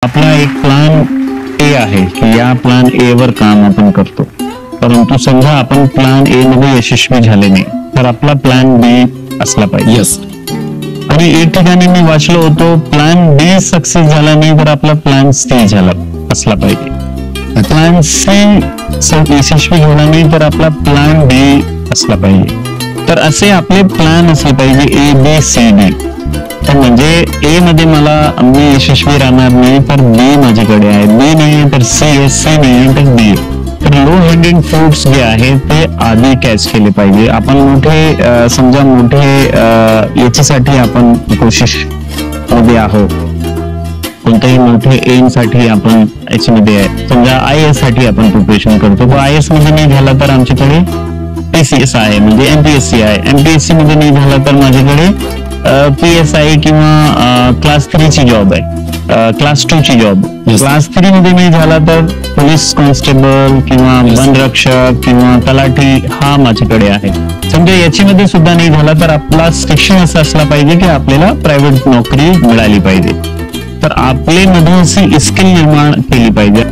आपला एक plan A आहे की या प्लान ए वर काम आपण करतो, परंतु समजा आपण प्लान ए मध्ये यशस्वी झाले नाही तर आपला प्लान बी असला पाहिजे. यस. आणि एक ठिकाणी मी वाचलो होतो, प्लान बी सक्सेस झाला नाही तर आपला प्लान सी झाला असला पाहिजे. प्लान सी यशस्वी झाला नाही तर आपला प्लान बी असला पाहिजे. तर असे आपले प्लान असले पाहिजे ए बी सी डी. तर म्हणजे ए मध्ये मी यशस्वी राहणार नाही तर बी माझ्याकडे आहे, बी नाही तर सी आहे, सी नाही तर डी. तर लो हँगिंग फ्रुट्स जे आहे ते आधी कॅच केले पाहिजे. आपण मोठे समजा याच्यासाठी आपण कोशिश मध्ये आहोत, कोणत्याही मोठे एम साठी आपण याच्यामध्ये आहे. समजा IAS साठी आपण प्रिपरेशन करतो, IAS मध्ये नाही झाला तर आमच्याकडे PCS आहे म्हणजे MPSC आहे. MPSC मध्ये नाही झाला तर माझ्याकडे PSI किंवा क्लास 3 ची जॉब आहे, क्लास 2 ची जॉब. क्लास 3 मध्ये नाही झाला तर पोलीस कॉन्स्टेबल किंवा वनरक्षक किंवा तलाठी हा माझ्याकडे आहे. समजा याच्यामध्ये सुद्धा नाही झाला तर आपला शिक्षण असं असला पाहिजे की आपल्याला प्रायव्हेट नोकरी मिळाली पाहिजे. तर आपले मध्ये अशी स्किल निर्माण केली पाहिजे.